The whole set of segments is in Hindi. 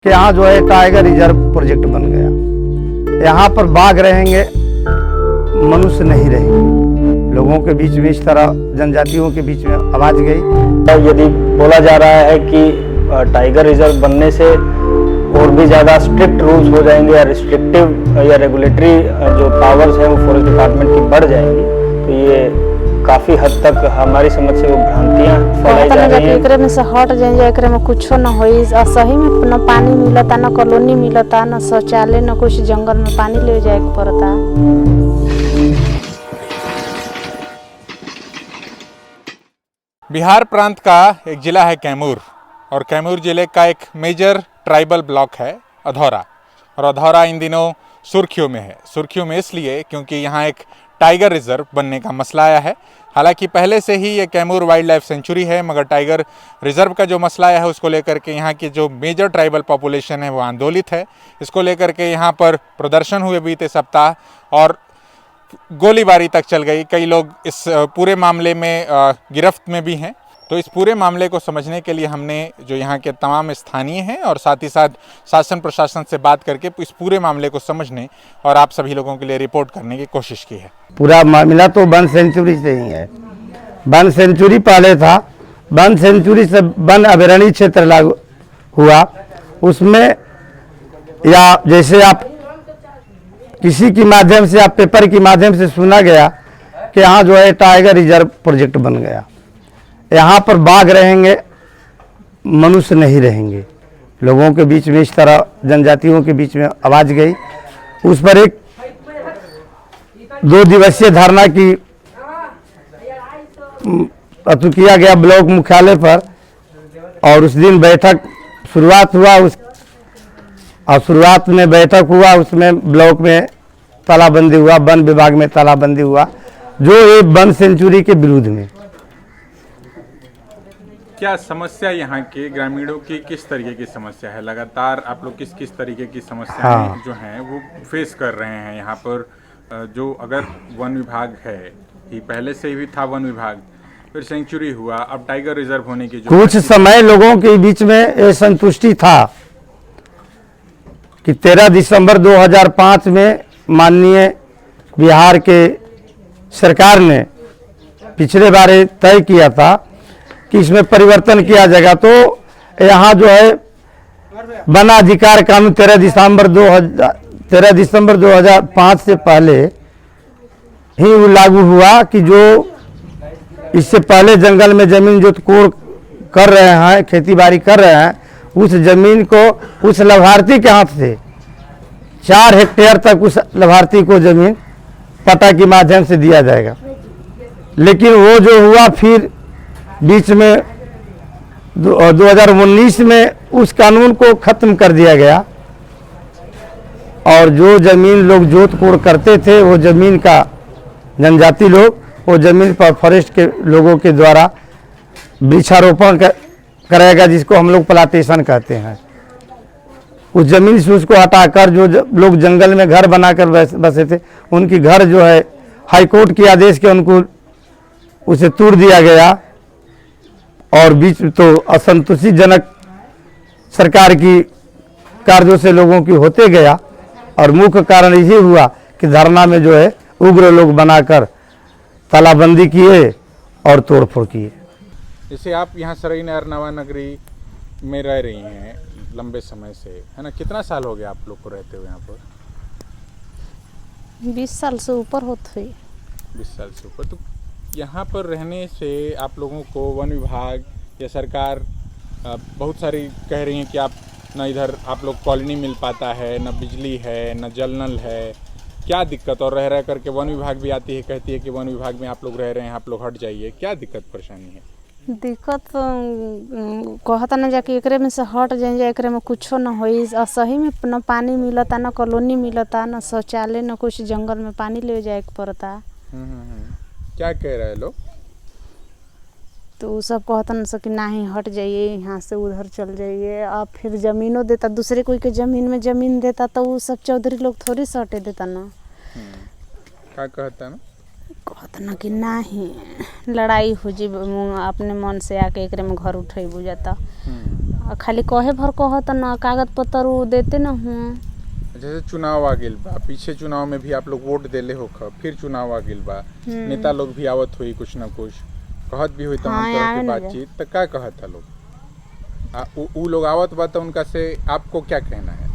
यहाँ जो है टाइगर रिजर्व प्रोजेक्ट बन गया। यहाँ पर बाघ रहेंगे, मनुष्य नहीं रहेंगे। लोगों के बीच में इस तरह जनजातियों के बीच में आवाज गई। यदि बोला जा रहा है कि टाइगर रिजर्व बनने से और भी ज़्यादा स्ट्रिक्ट रूल्स हो जाएंगे या रिस्ट्रिक्टिव या रेगुलेटरी जो पावर्स हैं वो फॉरेस्ट डिपार्टमेंट की बढ़ जाएंगी, तो ये काफ़ी हद तक हमारी समझ से वो भ्रांतियाँ फैलाई जा रही हैं। एकरे में से हट जाए, एकरे में कुछो न होई। सही में न पानी मिलता, न कॉलोनी मिलता, न शौचालय, न कुछ। जंगल में पानी ले जाए के पड़ता। बिहार प्रांत का एक ज़िला है कैमूर, और कैमूर ज़िले का एक मेजर ट्राइबल ब्लॉक है अधौरा। और अधौरा इन दिनों सुर्खियों में है। सुर्खियों में इसलिए क्योंकि यहाँ एक टाइगर रिजर्व बनने का मसला आया है। हालांकि पहले से ही ये कैमूर वाइल्ड लाइफ सेंचुरी है, मगर टाइगर रिजर्व का जो मसला आया है उसको लेकर के यहाँ की जो मेजर ट्राइबल पॉपुलेशन है वो आंदोलित है। इसको लेकर के यहाँ पर प्रदर्शन हुए बीते सप्ताह और गोलीबारी तक चल गई। कई लोग इस पूरे मामले में गिरफ्त में भी हैं। तो इस पूरे मामले को समझने के लिए हमने जो यहाँ के तमाम स्थानीय हैं और साथ ही साथ शासन प्रशासन से बात करके इस पूरे मामले को समझने और आप सभी लोगों के लिए रिपोर्ट करने की कोशिश की है। पूरा मामला तो वन सेंचुरी से ही है। वन सेंचुरी पहले था, वन सेंचुरी से वन अभयारण्य क्षेत्र लागू हुआ। उसमें या जैसे आप किसी के माध्यम से, आप पेपर के माध्यम से सुना गया कि यहाँ जो है टाइगर रिजर्व प्रोजेक्ट बन गया। यहाँ पर बाघ रहेंगे, मनुष्य नहीं रहेंगे। लोगों के बीच में इस तरह जनजातियों के बीच में आवाज गई। उस पर एक 2 दिवसीय धरना की किया गया ब्लॉक मुख्यालय पर, और उस दिन बैठक शुरुआत हुआ। और शुरुआत में बैठक हुआ, उसमें ब्लॉक में तालाबंदी हुआ, वन विभाग में तालाबंदी हुआ, जो ये वन सेंचुरी के विरुद्ध में। क्या समस्या यहाँ के ग्रामीणों की किस तरीके की समस्या है? लगातार आप लोग किस किस तरीके की समस्याएं जो हैं वो फेस कर रहे हैं यहाँ पर? जो अगर वन विभाग है, ये पहले से भी था वन विभाग, फिर सेंचुरी हुआ, अब टाइगर रिजर्व होने की जो कुछ समय लोगों के बीच में ये संतुष्टि था कि 13 दिसंबर 2005 में माननीय बिहार के सरकार ने पिछले बार तय किया था कि इसमें परिवर्तन किया जाएगा। तो यहाँ जो है वन अधिकार कानून 13 दिसंबर 2005 से पहले ही वो लागू हुआ कि जो इससे पहले जंगल में जमीन जो कोड़ कर रहे हैं, खेती बाड़ी कर रहे हैं, उस जमीन को उस लाभार्थी के हाथ से 4 हेक्टेयर तक उस लाभार्थी को जमीन पट्टा के माध्यम से दिया जाएगा। लेकिन वो जो हुआ, फिर बीच में 2019 में उस कानून को खत्म कर दिया गया, और जो जमीन लोग जोत कोड़ करते थे वो जमीन का जनजाति लोग वो जमीन पर फॉरेस्ट के लोगों के द्वारा वृक्षारोपण करेगा, जिसको हम लोग प्लांटेशन कहते हैं। उस जमीन से उसको हटाकर जो लोग जंगल में घर बनाकर बसे थे, उनकी घर जो है हाईकोर्ट के आदेश के अनुकूल उसे तोड़ दिया गया। और बीच तो असंतुष्टिजनक सरकार की कार्यों से लोगों की होते गया, और मुख्य कारण यही हुआ कि धरना में जो है उग्र लोग बनाकर तालाबंदी किए और तोड़फोड़ किए। जैसे आप यहाँ सराय नवा नगरी में रह रही हैं लंबे समय से, है ना? कितना साल हो गया आप लोग को रहते हुए यहाँ पर? 20 साल से ऊपर होते हुई। 20 साल से ऊपर। तो यहाँ पर रहने से आप लोगों को वन विभाग या सरकार बहुत सारी कह रही हैं कि आप न इधर आप लोग कॉलोनी मिल पाता है, न बिजली है, न जल नल है। क्या दिक्कत? और रह करके वन विभाग भी आती है, कहती है कि वन विभाग में आप लोग रह रहे हैं, आप लोग हट जाइए। क्या दिक्कत परेशानी है? दिक्कत कहता न जाके एकरे में से हट जाए, एकरे में कुछो न होई। सही में न पानी मिलता, न कॉलोनी मिलता, न शौचालय, न कुछ। जंगल में पानी ले जाए के पड़ता। क्या कह रहे हैं लोग? तो वो सब कहता न कि नहीं हट जाइए, यहाँ से उधर चल जाइए। अब फिर जमीनों देता, दूसरे कोई के जमीन में जमीन देता, तो वो सब चौधरी लोग थोड़ी से हटे देता ना। क्या कहता ना? कहता न कि नहीं लड़ाई हो जी, अपने मन से आके एकरे में घर उठे बुझाता। और खाली कहे भर कहत न कागज पत्र उ देते न हुआ। जैसे चुनाव आ गेल बा, पीछे चुनाव में भी आप लोग वोट देले हो, फिर चुनाव आ गेल बा, नेता लोग भी आवत हुई कुछ ना कुछ कहत भी हुई तमाम हाँ, तरह आवे की न बातचीत, तो क्या कहत था लोग? उ लोग आवत बा तो उनका से आपको क्या कहना है?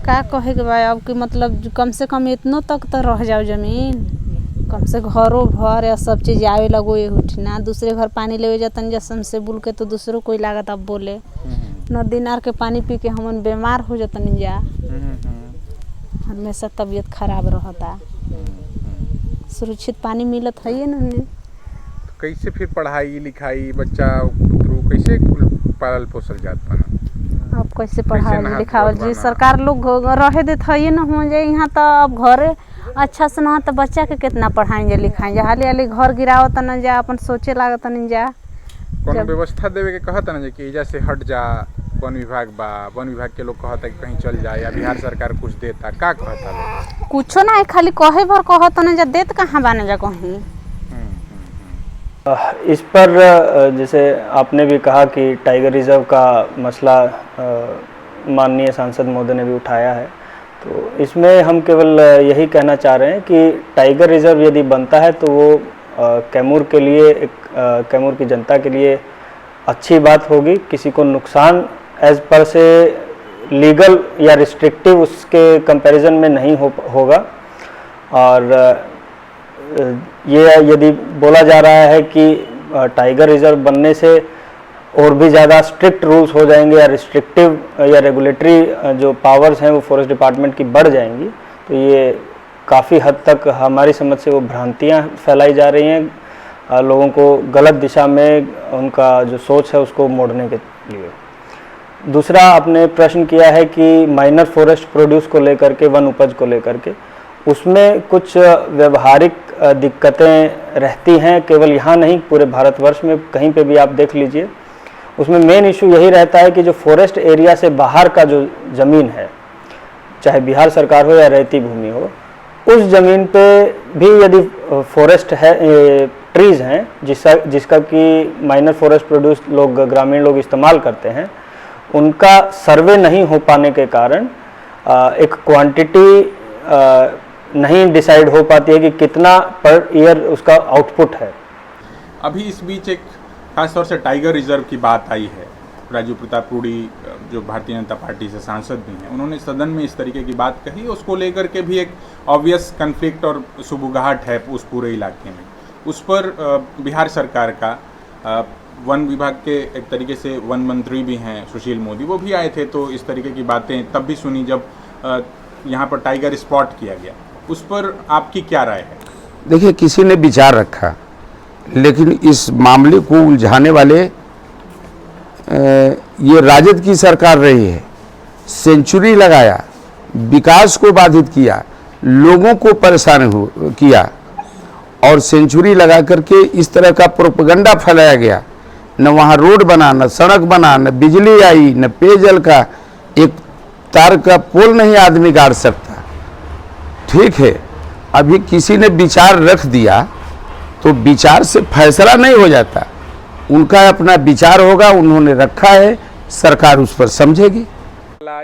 का कहे के बा अब कि मतलब कम से कम इतनो तक तो रह जाओ जमीन, कम से घरों भर या सब चीज आवे लगो ये उठना, दूसरे घर पानी लेवे जातन जैसे से बुल के तो दूसरों कोई लागत अब बोले नदी नार के पानी पी के हमन बीमार हो जातन जा, हमेशा तबीयत खराब रहता, सुरक्षित पानी मिलत है ना। कैसे फिर पढ़ाई लिखाई बच्चा थ्रू कैसे पालल पोसल जात बना? अब कैसे पढ़ावल नहात लिखावल धोत जी, बना? सरकार लोग रहे देत है ना हो जाए यहाँ तो अब घरे अच्छा से ना तो बच्चा के कितना पढ़ाएंगे लिखाएंगे, हाली हाली घर गिरावत न जा, अपन सोचे लागत न जा। कोनो व्यवस्था देवे के कहत ना कि एजा से हट जा, वन विभाग बा, वन विभाग के लोग कहता कि कहीं चल जाए, या बिहार सरकार कुछ देता, का कहता लोग? कुछो ना खाली कहे भर कहत न जा, देत कहाँ बाने जा कहीं। इस पर जैसे आपने भी कहा कि टाइगर रिजर्व का मसला माननीय सांसद महोदय ने भी उठाया है, तो इसमें हम केवल यही कहना चाह रहे हैं कि टाइगर रिजर्व यदि बनता है तो वो कैमूर के लिए कैमूर की जनता के लिए अच्छी बात होगी, किसी को नुकसान एज पर से लीगल या रिस्ट्रिक्टिव उसके कंपैरिजन में नहीं होगा। और ये यदि बोला जा रहा है कि टाइगर रिजर्व बनने से और भी ज़्यादा स्ट्रिक्ट रूल्स हो जाएंगे या रिस्ट्रिक्टिव या रेगुलेटरी जो पावर्स हैं वो फॉरेस्ट डिपार्टमेंट की बढ़ जाएंगी, तो ये काफ़ी हद तक हमारी समझ से वो भ्रांतियाँ फैलाई जा रही हैं, लोगों को गलत दिशा में उनका जो सोच है उसको मोड़ने के लिए। दूसरा आपने प्रश्न किया है कि माइनर फॉरेस्ट प्रोड्यूस को लेकर के, वन उपज को लेकर के, उसमें कुछ व्यवहारिक दिक्कतें रहती हैं, केवल यहाँ नहीं पूरे भारतवर्ष में कहीं पे भी आप देख लीजिए। उसमें मेन इशू यही रहता है कि जो फॉरेस्ट एरिया से बाहर का जो ज़मीन है, चाहे बिहार सरकार हो या रेती भूमि हो, उस ज़मीन पे भी यदि फॉरेस्ट है, ट्रीज़ हैं जिसका कि माइनर फॉरेस्ट प्रोड्यूस लोग, ग्रामीण लोग इस्तेमाल करते हैं, उनका सर्वे नहीं हो पाने के कारण एक क्वांटिटी नहीं डिसाइड हो पाती है कि कितना पर ईयर उसका आउटपुट है। अभी इस बीच एक खास तौर से टाइगर रिजर्व की बात आई है। राजू प्रताप रूडी जो भारतीय जनता पार्टी से सांसद भी हैं, उन्होंने सदन में इस तरीके की बात कही, उसको लेकर के भी एक ऑब्वियस कन्फ्लिक्ट और सुबुगाहट है उस पूरे इलाके में। उस पर बिहार सरकार का वन विभाग के एक तरीके से वन मंत्री भी हैं सुशील मोदी, वो भी आए थे, तो इस तरीके की बातें तब भी सुनी जब यहाँ पर टाइगर स्पॉट किया गया। उस पर आपकी क्या राय है? देखिए, किसी ने विचार रखा, लेकिन इस मामले को उलझाने वाले ये राजद की सरकार रही है। सेंचुरी लगाया, विकास को बाधित किया, लोगों को परेशान किया, और सेंचुरी लगा करके इस तरह का प्रोपेगेंडा फैलाया गया। न वहाँ रोड बना, न सड़क बना, न बिजली आई, न पेयजल का एक तार का पोल नहीं आदमी गाड़ सकता। ठीक है, अभी किसी ने विचार रख दिया तो विचार से फैसला नहीं हो जाता, उनका अपना विचार होगा, उन्होंने रखा है, सरकार उस पर समझेगी।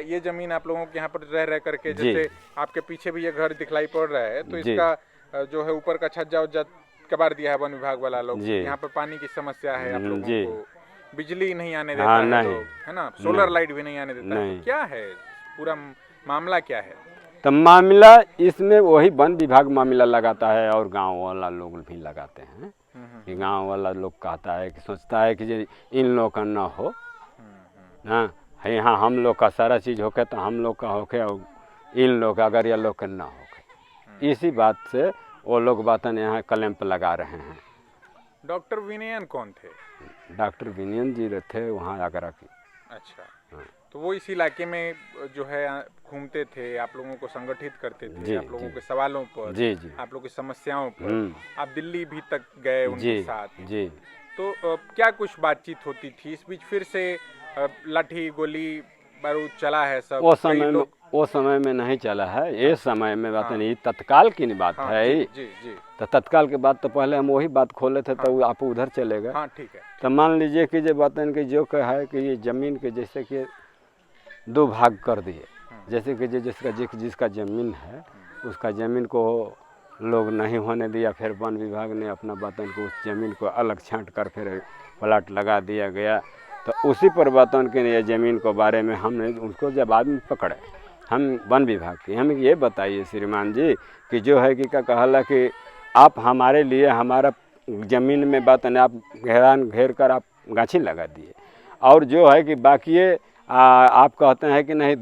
ये जमीन आप लोगों के यहाँ पर रह करके, जैसे आपके पीछे भी ये घर दिखलाई पड़ रहा है, तो इसका जो है ऊपर का छज्जा उज्जा कबाड़ दिया है वन विभाग वाला लोग। यहाँ पर पानी की समस्या है, आप लोगों को बिजली नहीं आने देता है, तो है ना, सोलर लाइट भी नहीं आने देता है, तो क्या है पूरा मामला क्या है? तो मामला इसमें वही वन विभाग मामला लगाता है और गांव वाला लोग भी लगाते हैं कि गांव वाला लोग कहता है कि सोचता है कि इन लोग का ना हो ना, यहाँ हम लोग का सारा चीज़ होके तो हम लोग का होके, और इन लोग का अगर ये लोग का ना होके, इसी बात से वो लोग बातन यहाँ क्लैंप लगा रहे हैं। डॉक्टर विनयन कौन थे? डॉक्टर विनयन जी थे वहाँ आगरा की। अच्छा, तो वो इस इलाके में जो है घूमते थे, आप लोगों को संगठित करते थे, आप लोगों के सवालों पर, आप लोगों की समस्याओं पर, आप दिल्ली भी तक गए उनके साथ। तो क्या कुछ बातचीत होती थी? इस बीच फिर से लाठी गोली बारूद चला है सब, वो कई समय में लोग- वो समय में नहीं चला है, ये समय में बात नहीं, तत्काल की नहीं बात हाँ, है जी ये। जी जी, तो तत्काल के बाद तो पहले हम वही बात खोले थे, तो आप उधर चले गए। हाँ ठीक है, तो मान लीजिए कि जो बातन की जो कहा है कि ये ज़मीन के जैसे कि 2 भाग कर दिए, जैसे कि जिसका ज़मीन है उसका ज़मीन को लोग नहीं होने दिया, फिर वन विभाग ने अपना बातन को उस ज़मीन को अलग छांट कर फिर प्लाट लगा दिया गया। तो उसी पर बातन के ये ज़मीन को बारे में हमने उनको जब आदमी पकड़े, हम वन विभाग की, हमें ये बताइए श्रीमान जी कि जो है कि क्या कहला कि आप हमारे लिए हमारा ज़मीन में बातन आप घेर कर आप गाछी लगा दिए, और जो है कि बाकी आप कहते हैं कि नहीं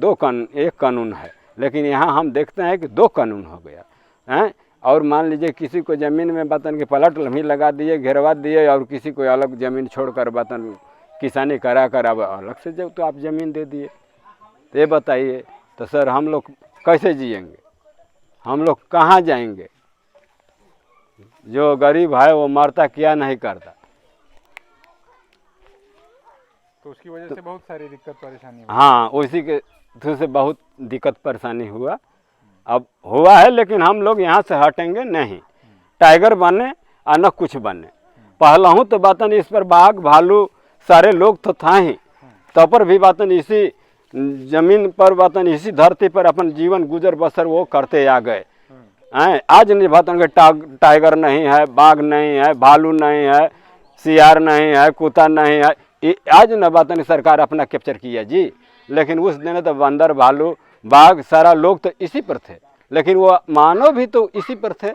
एक कानून है, लेकिन यहाँ हम देखते हैं कि 2 कानून हो गया हैं। और मान लीजिए किसी को ज़मीन में बातन के प्लाट भी लगा दिए, घेरवा दिए, और किसी को अलग ज़मीन छोड़कर बातन किसानी करा कर अब अलग से जब तो आप ज़मीन दे दिए, तो ये बताइए तो सर हम लोग कैसे जिएंगे, हम लोग कहाँ जाएंगे? जो गरीब है वो मरता क्या नहीं करता। तो उसकी वजह से बहुत सारी दिक्कत परेशानी हुई। हाँ, उसी के थ्रू से बहुत दिक्कत परेशानी हुआ, अब हुआ है, लेकिन हम लोग यहाँ से हटेंगे नहीं। टाइगर बने और न कुछ बने। पहला हूँ तो बातन इस पर बाघ भालू सारे लोग तो था ही, तब पर भी बातन इसी जमीन पर बातन इसी धरती पर अपन जीवन गुजर बसर वो करते आ गए हैं। आज नहीं बातन के टाइगर नहीं है, बाघ नहीं है, भालू नहीं है, सियार नहीं है, कुत्ता नहीं है, आज न बातन सरकार अपना कैप्चर किया जी। लेकिन उस दिन तो बंदर भालू बाघ सारा लोग तो इसी पर थे, लेकिन वो मानव भी तो इसी पर थे।